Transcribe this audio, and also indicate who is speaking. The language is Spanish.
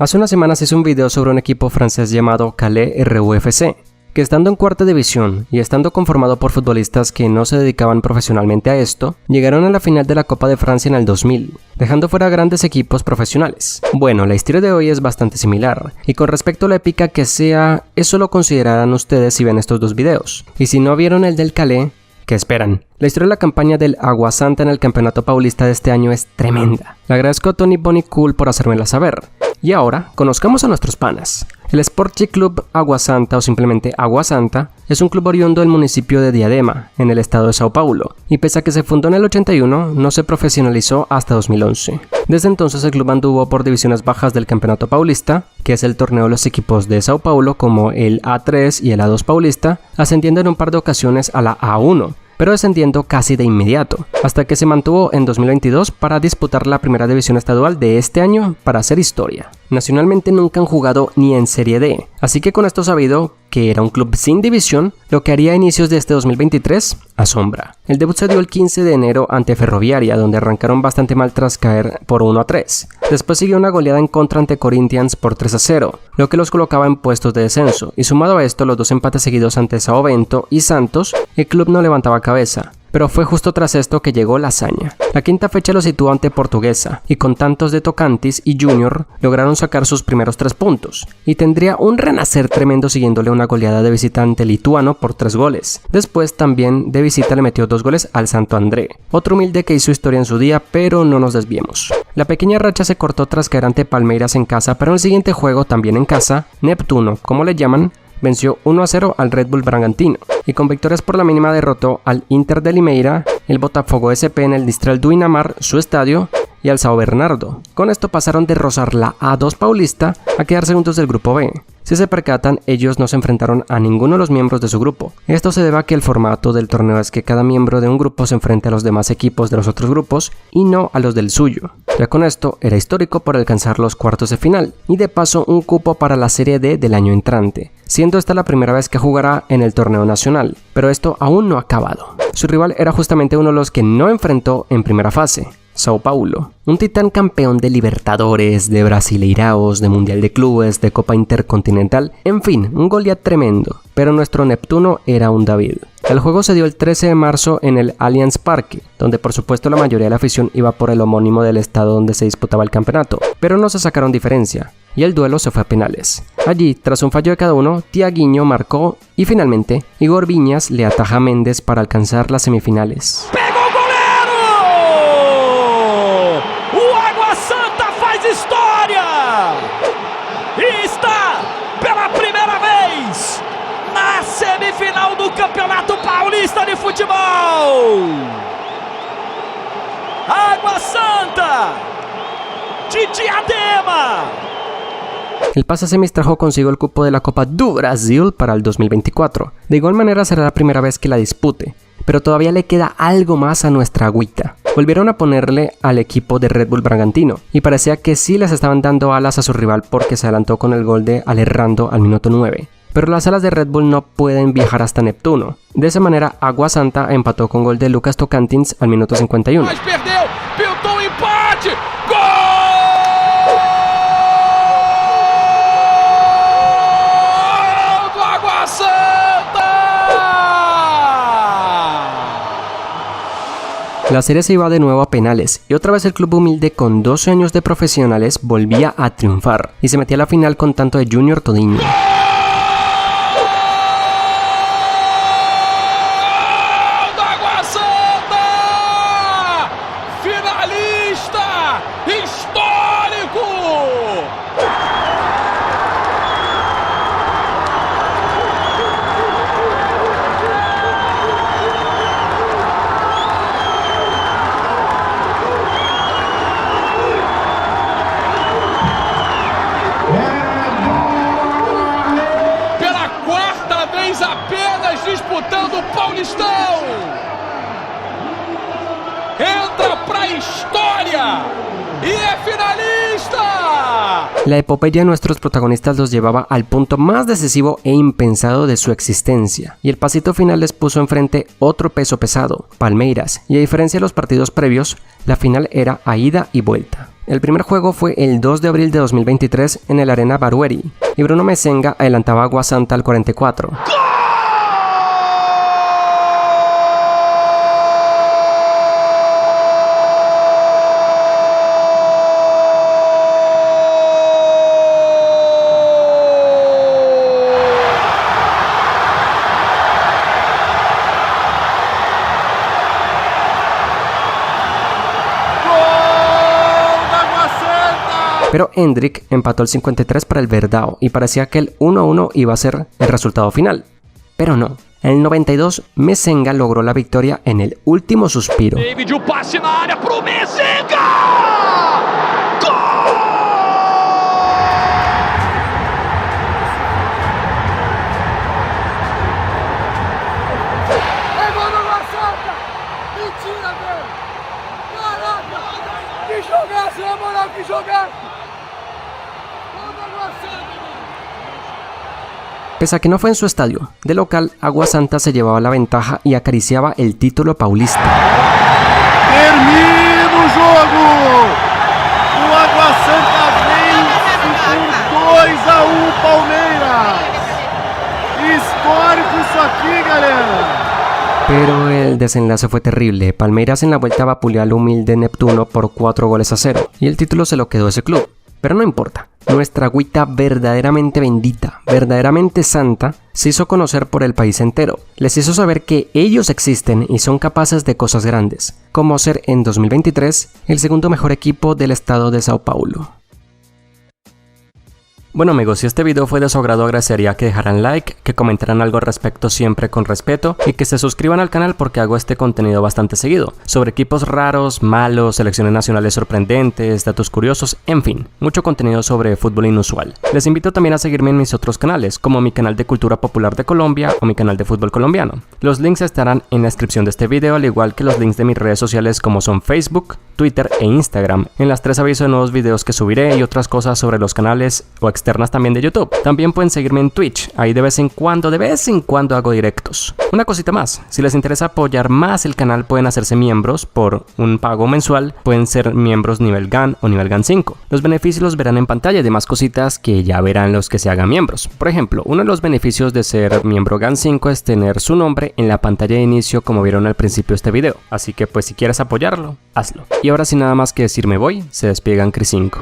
Speaker 1: Hace unas semanas hice un video sobre un equipo francés llamado Calais RUFC, que estando en cuarta división y estando conformado por futbolistas que no se dedicaban profesionalmente a esto, llegaron a la final de la Copa de Francia en el 2000, dejando fuera grandes equipos profesionales. Bueno, la historia de hoy es bastante similar, y con respecto a la épica que sea, eso lo considerarán ustedes si ven estos dos videos. Y si no vieron el del Calais, ¿qué esperan? La historia de la campaña del Agua Santa en el Campeonato Paulista de este año es tremenda. Le agradezco a Tony Bonnie Cool por hacérmela saber. Y ahora, conozcamos a nuestros panas. El Sporting Club Agua Santa, o simplemente Agua Santa, es un club oriundo del municipio de Diadema, en el estado de Sao Paulo, y pese a que se fundó en el 81, no se profesionalizó hasta 2011. Desde entonces el club anduvo por divisiones bajas del Campeonato Paulista, que es el torneo de los equipos de Sao Paulo como el A3 y el A2 Paulista, ascendiendo en un par de ocasiones a la A1, pero descendiendo casi de inmediato, hasta que se mantuvo en 2022 para disputar la primera división estadual de este año para hacer historia. Nacionalmente nunca han jugado ni en Serie D, así que con esto sabido que era un club sin división, lo que haría a inicios de este 2023 asombra. El debut se dio el 15 de enero ante Ferroviaria, donde arrancaron bastante mal tras caer por 1-3. Después siguió una goleada en contra ante Corinthians por 3-0, lo que los colocaba en puestos de descenso, y sumado a esto los dos empates seguidos ante São Bento y Santos, el club no levantaba cabeza. Pero fue justo tras esto que llegó la hazaña. La quinta fecha lo situó ante Portuguesa, y con tantos de Tocantins y Junior lograron sacar sus primeros 3 puntos, y tendría un renacer tremendo siguiéndole una goleada de visita ante Lituano por 3 goles. Después también de visita le metió 2 goles al Santo André, otro humilde que hizo historia en su día, pero no nos desviemos. La pequeña racha se cortó tras caer ante Palmeiras en casa, pero en el siguiente juego, también en casa, Neptuno, como le llaman, venció 1-0 al Red Bull Bragantino, y con victorias por la mínima derrotó al Inter de Limeira, el Botafogo SP en el Distral do Inamar, su estadio, y al São Bernardo. Con esto pasaron de rozar la A2 Paulista a quedar segundos del grupo B. Si se percatan, ellos no se enfrentaron a ninguno de los miembros de su grupo. Esto se debe a que el formato del torneo es que cada miembro de un grupo se enfrente a los demás equipos de los otros grupos y no a los del suyo. Ya con esto, era histórico por alcanzar los cuartos de final, y de paso un cupo para la Serie D del año entrante, siendo esta la primera vez que jugará en el torneo nacional, pero esto aún no ha acabado. Su rival era justamente uno de los que no enfrentó en primera fase, Sao Paulo, un titán campeón de Libertadores, de Brasileiraos, de Mundial de Clubes, de Copa Intercontinental, en fin, un Goliat tremendo, pero nuestro Neptuno era un David. El juego se dio el 13 de marzo en el Allianz Parque, donde por supuesto la mayoría de la afición iba por el homónimo del estado donde se disputaba el campeonato, pero no se sacaron diferencia, y el duelo se fue a penales. Allí, tras un fallo de cada uno, Thiaguinho marcó, y finalmente, Igor Viñas le ataja a Méndez para alcanzar las semifinales.
Speaker 2: História! E está pela primeira vez na semifinal do Campeonato Paulista de Futebol. Água Santa de Diadema.
Speaker 1: El pase a semis trajo consigo el cupo de la Copa do Brasil para el 2024. De igual manera será la primera vez que la dispute, pero todavía le queda algo más a nuestra agüita. Volvieron a ponerle al equipo de Red Bull Bragantino, y parecía que sí les estaban dando alas a su rival porque se adelantó con el gol de Alerrando al minuto 9. Pero las alas de Red Bull no pueden viajar hasta Neptuno. De esa manera, Agua Santa empató con gol de Lucas Tocantins al minuto 51.
Speaker 2: Perdeu, pintou empate, gol! Do Agua Santa!
Speaker 1: La serie se iba de nuevo a penales, y otra vez el club humilde con 12 años de profesionales volvía a triunfar, y se metía a la final con tanto de Junior Todinho.
Speaker 2: Apenas disputando o Paulistão, entra pra história e é finalista!
Speaker 1: La epopeya de nuestros protagonistas los llevaba al punto más decisivo e impensado de su existencia, y el pasito final les puso enfrente otro peso pesado, Palmeiras, y a diferencia de los partidos previos, la final era a ida y vuelta. El primer juego fue el 2 de abril de 2023 en el Arena Barueri, y Bruno Mezenga adelantaba a Água Santa al 44. Pero Hendrick empató el 53 para el Verdão y parecía que el 1-1 iba a ser el resultado final. Pero no, en el 92 Mezenga logró la victoria en el último suspiro.
Speaker 2: David, o passe na área pro Mezenga!
Speaker 1: Pese a que no fue en su estadio, de local, Água Santa se llevaba la ventaja y acariciaba el título paulista.
Speaker 3: Termina o jogo! O Água Santa vence por 2-1 Palmeiras! Histórico isso aqui, galera!
Speaker 1: Pero el desenlace fue terrible. Palmeiras en la vuelta vapuleó al humilde Neptuno por 4-0 y el título se lo quedó ese club. Pero no importa, nuestra agüita verdaderamente bendita, verdaderamente santa, se hizo conocer por el país entero. Les hizo saber que ellos existen y son capaces de cosas grandes, como ser en 2023 el segundo mejor equipo del estado de Sao Paulo. Bueno amigos, si este video fue de su agrado agradecería que dejaran like, que comentaran algo al respecto siempre con respeto y que se suscriban al canal porque hago este contenido bastante seguido, sobre equipos raros, malos, selecciones nacionales sorprendentes, datos curiosos, en fin, mucho contenido sobre fútbol inusual. Les invito también a seguirme en mis otros canales, como mi canal de cultura popular de Colombia o mi canal de fútbol colombiano. Los links estarán en la descripción de este video, al igual que los links de mis redes sociales como son Facebook, Twitter e Instagram. En las 3 aviso de nuevos videos que subiré y otras cosas sobre los canales o externas también de YouTube. También pueden seguirme en Twitch, ahí de vez en cuando hago directos. Una cosita más, si les interesa apoyar más el canal pueden hacerse miembros por un pago mensual, pueden ser miembros nivel GAN o nivel GAN 5. Los beneficios los verán en pantalla y demás cositas que ya verán los que se hagan miembros. Por ejemplo, uno de los beneficios de ser miembro GAN 5 es tener su nombre en la pantalla de inicio como vieron al principio de este video, así que pues si quieres apoyarlo, hazlo. Y ahora sin nada más que decir me voy, se despega Cris 5.